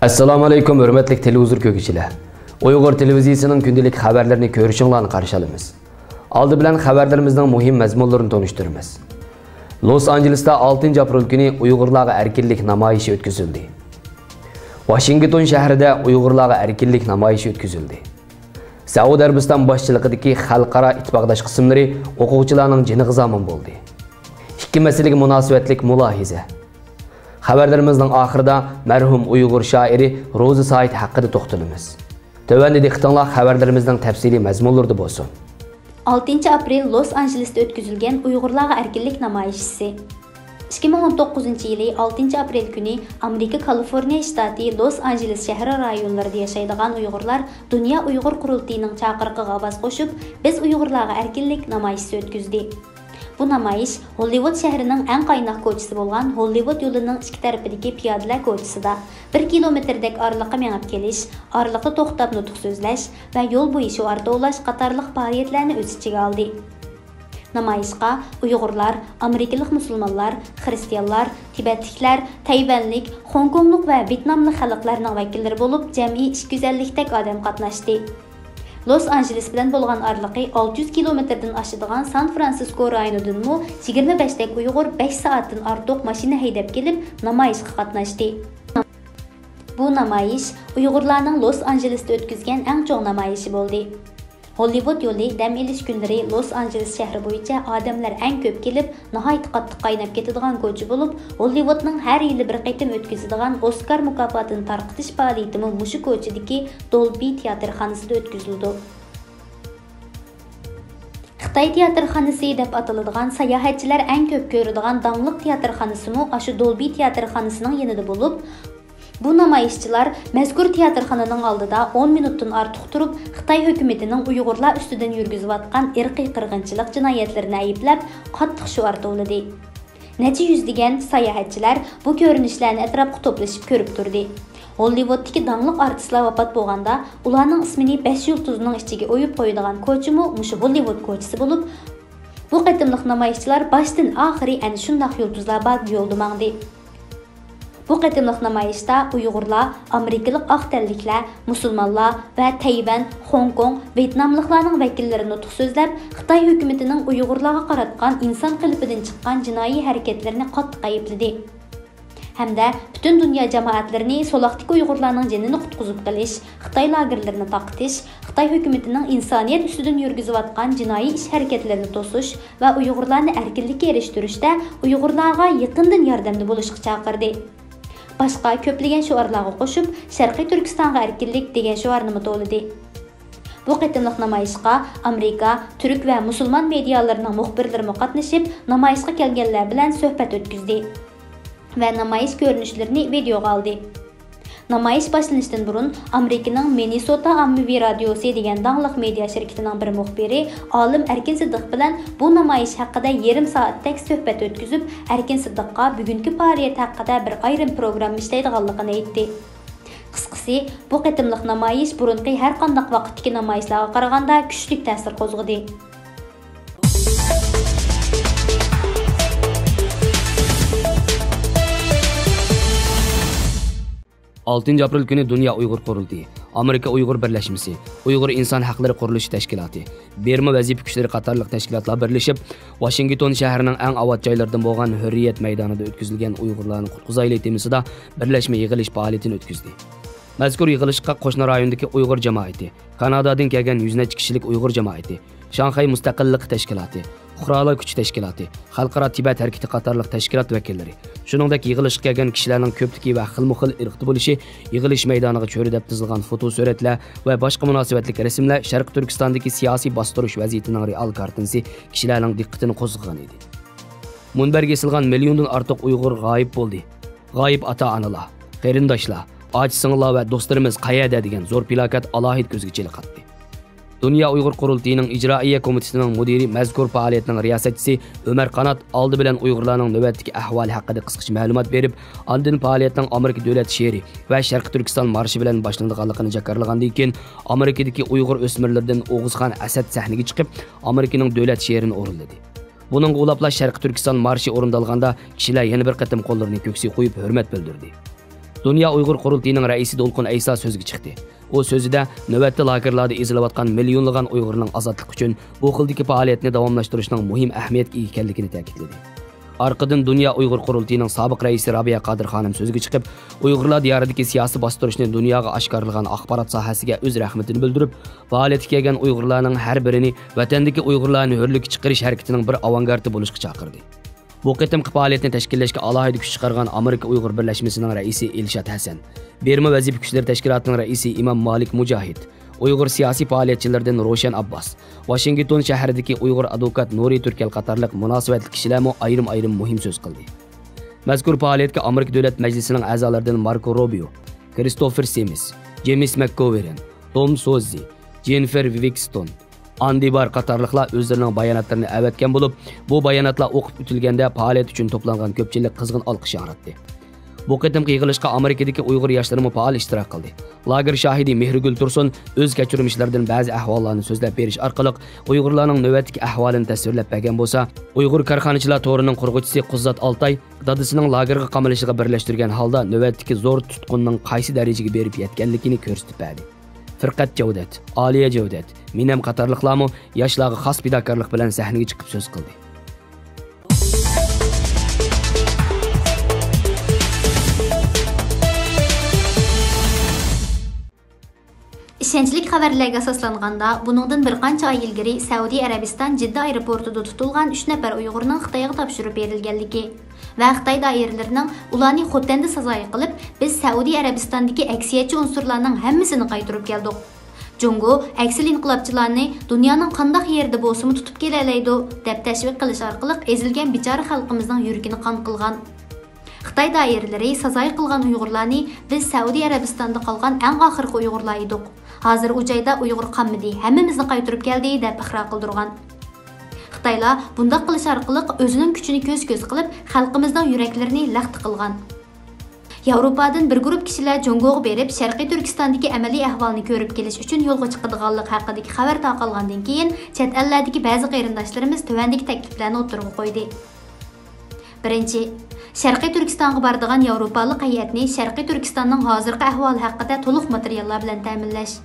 Assalomu alaykum, hurmatli televizor ko'ruvchilar. Uyg'ur televiziyasining kundalik xabarlarini ko'rishinglarni qarshi olamiz. Oldi bilan xabarlarimizning muhim mazmunlarini tanishtiramiz. Los Angelesda 6 aprel kuni Uyg'urlarga erkinlik namoyishi o'tkazildi. Washington shahrida Uyg'urlarga erkinlik namoyishi o'tkazildi. Saudiya Arabiston boshchiligidagi xalqaro ittifoqdosh qismlari o'quvchilarning jiniga zamon bo'ldi. Ikki masalaga munosabatlik mulohiza. Xabarlarimizning oxirida marhum Uyg'ur shoiri Ro'zi Said haqida to'xtalamiz. Tövəndə diqqətinizlər xəbərlərimizdən təfsili məzmunlarda bolsun. 6 aprel Los Angelesda o'tkazilgan Uyg'urlarga erkinlik namoyishisi. 2019 yılı 6 aprel günü Amerika Kaliforniya shtati Los Angeles shahri rayonlarida yashaydigan Uyg'urlar Dünya Uyg'ur qurultiyining chaqiriqiga ovoz qo'shib, biz Uyg'urlarga erkinlik namoyishisi o'tkazdi. Bu namoyish Hollywood shahrining eng qaynoq ko'chasi bo'lgan Hollywood yo'lining ikki tarafidagi piyodalar ko'chasida 1 kilometrdek oraliqqa mengib kelish, oraliqda to'xtab nutq so'zlash va yo'l bo'yi shuar tovlash qatorliq faoliyatlarni o'z ichiga oldi. Namoyishga Uyg'urlar, Amerikalik musulmonlar, xristianlar, Tibetliklar, Tayvanlik, Hong Konglik va Vyetnamlik xalqlarning vakillari bo'lib, jami 250 dak odam qatnashdi. Los Angeles bilan bo'lgan oraliqi 600 kilometrdan oshadigan San Francisco rayonidanmi 25 dak Uyg'ur 5 soatdan ortiq mashina haydab kelib namoyishga qatnashdi. Bu namoyish Uyg'urlarning Los Angelesda o'tkazgan eng chong namoyishi bo'ldi. Hollywood yo'li dam olish kunlari Los Angeles shahri bo'yicha odamlar eng ko'p kelib, nihoyat qattiq qaynab ketadigan ko'cha bo'lib, Hollywoodning har yili bir qaytim o'tkazadigan Oscar mukofotini tarqitish faoliyatimi mushu ko'chadagi Dolby teatrxonasida o'tkazildi. Xitoy teatrxonasi deb ataladigan sayohatchilar eng ko'p ko'radigan dangliq teatrxonasimi ashu Dolby teatrxonasining yanida bo'lib, bu namoyishchilar mazkur teatrxonaning oldida 10 minutdan ortiq turib, Xitoy hukumatining Uyg'urlar ustidan yurgizayotgan irqiy qirg'inchilik jinoyatlarini ayblab, qattiq shuar to'ladi. Necha yuzlagan sayohatchilar bu ko'rinishlarni atrofga to'plashib ko'rib turdi. Hollywooddagi dangliq artistlar vafot bo'lganda, ularning ismini 5 yulduzning ichiga o'yib qo'yadigan ko'chimi mushu Hollywood ko'chasi bo'lib, bu qatimliq namoyishchilar boshdan oxiri ana shunday yulduzlar bor yo'lda mangdi. Bu qatimliq namoyishda Uyg'urlar, Amerikalik oq tanliklar, musulmonlar va Tayvan, Hong Kong, Vyetnamliklarning vakillari nutq so'zlab, Xitoy hukumatining Uyg'urlarga qaratgan inson qilbidan chiqqan jinoiy harakatlarini qattiq aybladi. Hamda butun dunyo jamoatlarini so'loqdagi Uyg'urlarning jonini qutqizib qilish, Xitoy lagerlarini taqitish, Xitoy hukumatining insoniyat ustidan yurgizayotgan jinoiy ish harakatlarini to'sish va Uyg'urlarni erkinlikka erishtirishda Uyg'urlarga yaqindan yordamda bo'lishga chaqirdi. Başqa köplagan shuarlarga qo'shib, Sharqiy Turkistonga erkinlik degan shuarni to'ladi. Bu qatimliq namoyishga Amerika, turk va musulmon medialarining muxbirlari qatnashib, namoyishga kelganlar bilan suhbat o'tkazdi va namoyish ko'rinishlarini videoga oldi. Namoyish boshlanishdan burun Amerikaning Minnesota ommaviy radiosi degan dangliq media shirkatining bir muxbiri Olim Erkin Siddiq bilan bu namoyish haqida yarim soatdek suhbat o'tkazib, Erkin Siddiqqa bugungi faoliyat haqida bir ayrim program ishlaydiganligini aytdi. Qisqasi, bu qatimliq namoyish burungi har qanday vaqtdagi namoyishlarga qaraganda kuchli ta'sir qo'zg'adi. 6 aprel günü Dünya Uyghur Qurultiyi, Amerika Uyghur Birleşmesi, Uyghur İnsan Hakları Quruluş Təşkilatı, Berma Vəzifə Gücləri qatarlıq təşkilatlar birləşib, Washington şəhərinin ən avad joylarından bolğan Hürriyet meydanında ötküzülgən Uyghurlarni qutquzaylı temasida birləşmə yığılış faoliyatini ötküzdü. Mazkur yığılışqa qo'shni rayondagi Uyg'ur jamoati, Kanadadan kelgan 100 necha kishilik Uyg'ur jamoati, Shanxay Mustaqillik Tashkiloti, Qurolli kuch tashkiloti, Xalqaro Tibet harakati qatorliq tashkilot vakillari, shuningdek yig'ilishga kelgan kishilarning ko'pligi va xilma-xil irqi bo'lishi, yig'ilish maydoniga cho'ridab tizilgan foto suratlar va boshqa munosabatli rasmlar Sharq Turkistondagi siyosiy bostirish vaziyatining real kartinasi kishilarning diqqatini qo'zg'agan edi. Munbarga isilgan milliondan ortiq Uyg'ur g'oyib bo'ldi. G'oyib ota-onalar, qarindoshlar, och singillar va do'stlarimiz qayerda degan zo'r plakat alohid ko'zga chiliqatdi. Dünya Uyg'ur Qurultiyining ijroiya komitetining mudiri mazkur faoliyatning riyosatchisi Ömer Qanat oldi bilan Uyg'urlarning navbatdagi ahvoli haqida qisqacha ma'lumot berib, andin faoliyatning Amerika davlat she'ri va Sharq Turkiston marshi bilan boshlanganligini jakarlagandan keyin Amerikadagi Uyg'ur o'smirlaridan O'g'izxon Asad sahnaga chiqib, Amerikaning davlat she'rini o'rinladi. Buning qo'llab Sharq Turkiston marshi o'rindalganda kishilar yana bir qatim qo'llarini ko'ksiga qo'yib hurmat bildirdi. Dünya Uyghur Qurultayının rəisi Dolqun Aysa sözgə çıxdı. O sözüdə növbətli lagerlarda ezilayotgan milyonlagan Uyghurның azadlıq üçün bu xildəki fəaliyyətini davamlaşdırışның mühim əhəmiyyətə ega ekanligini ta'kidladi. Arqadan Dünya Uyghur Qurultayının sabiq rəisi Rabiya Qadir xanım sözgə çıxıb, Uyghurlar diyarındakı siyasi bastırışni dunyoga oshkorlagan axborot sohasiga o'z rahmatini bildirib, faoliyatga kelgan Uyg'urlarning har birini vatandagi Uyg'urlarni hurlikka chiqarish harakatining bir avangardi bo'lishga chaqirdi. Bu qitimqi faoliyatni tashkillashga alohida kuch chiqargan Amerika Uyg'ur birlashmasining raisi Elshad Hasan, Berma vazifa kuchlari tashkilotining raisi Imom Malik Mujahid, Uyg'ur siyosiy faoliyatchilaridan Roshan Abbas, Washington shahridagi Uyg'ur advokat Nuri Turkal qatorliq munosabatli kishilarmi ayrim muhim so'z qildi. Mazkur faoliyatga Amerika Davlat Majlisining a'zolaridan Marco Rubio, Christopher Simis, James McGovern, Tom Sozzi, Jennifer Winston, Andy Barr qatorliqlar o'zlarining bayonotlarini avatgan bo'lib, bu bayonotlar o'qib o'tilganda faoliyat uchun to'plangan ko'pchilik qizg'in olqish yaratdi. Bu qitimqi yig'ilishga Amerikadagi Uyg'ur yoshlarimi faol ishtirok qildi. Lager shohidi Mehrigul Tursun o'z kechirmishlaridan ba'zi ahvollarni so'zlab berish orqali Uyg'urlarning navbatdagi ahvolini tasvirlab bergan bo'lsa, Uyg'ur korxonachilar to'rining qurg'uvchisi Quzzat Altay dadasining lagerga qamalishiga birlashtirgan holda navbatdagi zo'r tutqunning qaysi darajaga berib yetganligini ko'rsatib berdi. Firqat Javdat, Aliya Javdat, Minam qatorliqlarmi yoshlarga xos fidokorlik bilan sahnaga chiqib so'z qildi. İşençlik xəbərlərə əsaslanganda, bunundan bir qancha ay ilgari Saudiya Arabistan Ciddə aeroportida tutilgan 3 nəfər Uyğurning Xitoyga topshirib berilganligi və Xitoy doiralarining ularni Xotanda sazoyi qilib, biz Saudiya Arabistondagi aksiyatchi unsurlarning hammasini qaytarib keldik. Jungo aksil inqilobchilarni dunyoning qanday yerida bo'lsa tutib kela oladi deb tashviq qilish orqali ezilgan bichora xalqimizning yuragini qon qilgan. Xitoy doiralari sazoyi qilgan Uyg'urlarni biz Saudiya Arabistonda qolgan eng oxirgi Uyg'urlar edik. Hozir u joyda Uyg'ur qolmadi, hammamizni qaytarib keldi deb iqror qildirgan. Xitoylar bunday qilish orqali o'zining kuchini ko'z-ko'z qilib, xalqimizning yuraklarini laqt qilgan. Yevropadan bir guruh kishilar Jongoga berib, Sharqiy Turkistondagi amaliy ahvolni ko'rib kelish uchun yo'lga chiqadiganlik haqidagi xabar tarqalgandan keyin chet ellardagi ba'zi qarindoshlarimiz tuvandagi takliflarni o'tirg'a qo'ydi. Birinchi, Sharqiy Turkistonga boradigan Yevropalik hay'atni Sharqiy Turkistonning hozirgi ahvoli haqida to'liq materiallar bilan ta'minlash.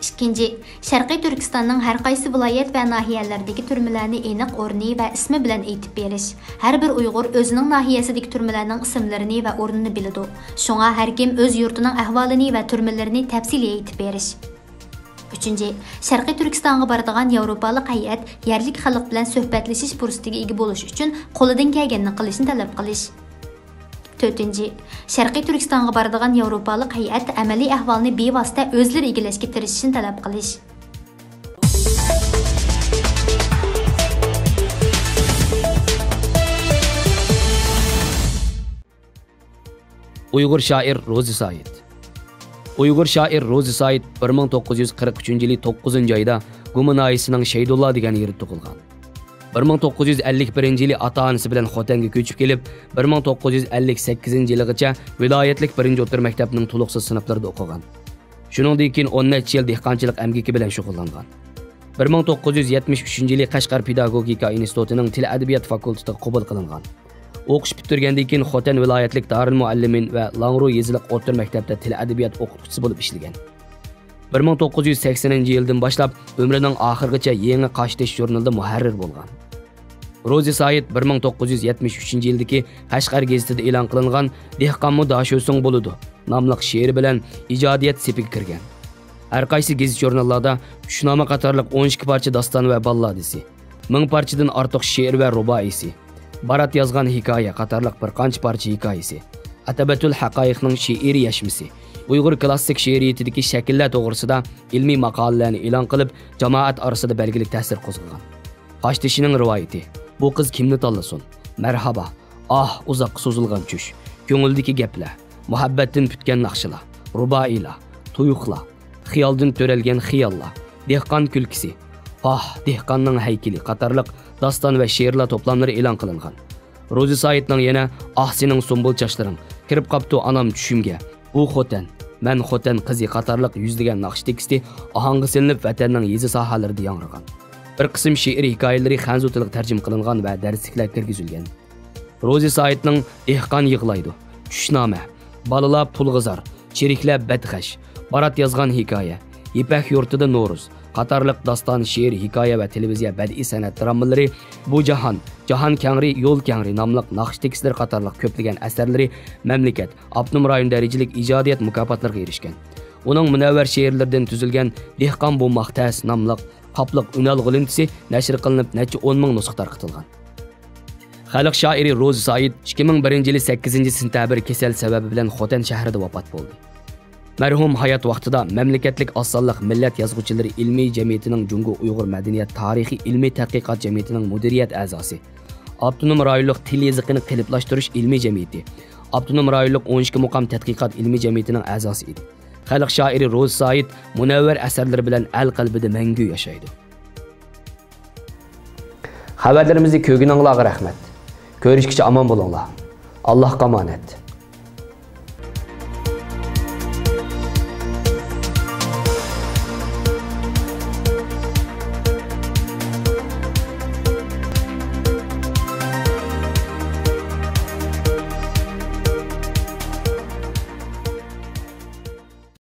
İkinci, Sharqiy Turkistonning har qaysi viloyat va nahiyalardagi turmalarni aniq o'rni va ismi bilan aytib berish. Har bir Uyg'ur o'zining nahiyasidagi turmalarning ismlarini va o'rnini biladi. Shunga har kim o'z yurtining ahvolini va turmalarini tafsiliy aytib berish. Üçüncü, Sharqiy Turkistonga boradigan Yevropalik hay'at yerlik xalq bilan suhbatlashish fursatiga ega bo'lish uchun qo'lidan kelganini qilishni talab qilish. To'rtinchi, Sharqiy Turkistonga boradigan Yevropalik hay'at amaliy ahvolni bevosita o'zlari egallashga tirishishini talab qilish. Uyg'ur shoir Rozi Said. Uyg'ur shoir Rozi Said 1943-yili 9-oyda Gumi noyisining Shaydulla degan yerda tug'ilgan. 1951-yili ota-onasi bilan Xotanga ko'chib kelib, 1958-yilgacha viloyatlik 1-o'rta maktabning to'liqsiz sinflarida o'qigan. Shuningdek, keyin 10 necha yil dehqonchilik amgaki bilan shug'ullangan. 1973-yili Qashqar pedagogika institutining til adabiyot fakultetiga qabul qilingan. O'qish bitirgandan keyin Xotan viloyatlik Darul Muallimin va Langru yeziliq o'rta maktabda til adabiyot o'qituvchisi bo'lib ishlagan. 1980-yildan boshlab umrining oxirigacha Yangi Qashtish jurnalida muharrir bo'lgan. Rozi Said 1973-yildagi Qashqar gazetida e'lon qilingan "Dehqonmi dasho'sing bo'ladi" nomli she'ri bilan ijodiyat sepiga kirgan. Har qaysi gazet jurnallarda Tushnoma qatorliq 12 parcha doston va balladisi, 1000 parchadan ortiq she'r va ruboisi, Barat yozgan hikoya qatorliq bir qancha parcha hikoyasi, Atabatul Haqoiqning she'riy yashmisi, Uyg'ur klassik she'riyatidagi shakllar to'g'risida ilmiy maqolalarni e'lon qilib, jamoat orasida belgilik ta'sir qo'zg'agan. Qashtishining rivoyati. Bu qiz kimni tanlasin? Marhaba. Uzoqqa so'zilgan tush. Ko'ngildagi gaplar, muhabbatdan putgan naqshlar, ruboiylar, tuyuqlar, xiyoldan to'ralgan xiyollar, dehqon kulkisi, dehqonning haykali qatorliq doston va she'rlar to'plamlari e'lon qilingan. Rozi Saidning yana sening sumbul chochlaring, kirib qopti anam tushimga. Bu Xotan, men Xotan qizi qatorliq yuzlagan naqsh teksti ohangga silinib vatanning yezi sohalarida yangragan. Bir qism she'riy hikoyalari xanzu tiliga tarjima qilingan va darsliklar kirgizilgan. Rozi Saidning Dehqon yig'laydi, Tushnoma, Balalar pulg'izar, cheriklar badxash, Barat yozgan hikoya, Ipak yurtida No'ruz qatorliq doston, she'r, hikoya va televiziya badiiy san'at dramalari Bu jahon kangri, yo'l kangri nomli naqsh tekstlar qatorliq ko'plagan asarlari mamlakat, avtonom rayon darajalik ijodiyat mukofotlariga erishgan. Uning munavvar she'rlaridan tuzilgan Dehqon bo'lmoq tas nomli qopliq unal g'ilintisi nashr qilinib, necha 10 ming nusxa tarqatilgan. Xalq shoiri Ro'zi Said 2001 yili 8 sentabr kasal sababi bilan Xotan shahrida vafot bo'ldi. Mərhum hayat vaqtida Məmləkətlik Assalliq Millət Yazğıçıları İlmi Cəmiyyətinin Cungo Uyğur Mədəniyyət Tarixi İlmi Tədqiqat Cəmiyyətinin Müdiriyyət əzası, Avtonom rayonluq til yazıqını qəlibləşdiriş İlmi Cəmiyyəti, Avtonom rayonluq 12 muqam tədqiqat İlmi Cəmiyyətinin əzası idi. Xalq şairi Ro'zi Said munavvar əsərləri bilan el qalbida məngü yaşaydı. Xəbərlərimizi kögünənlərə rəhmət. Görüşkiçə aman bolunlar. Allah qamanət.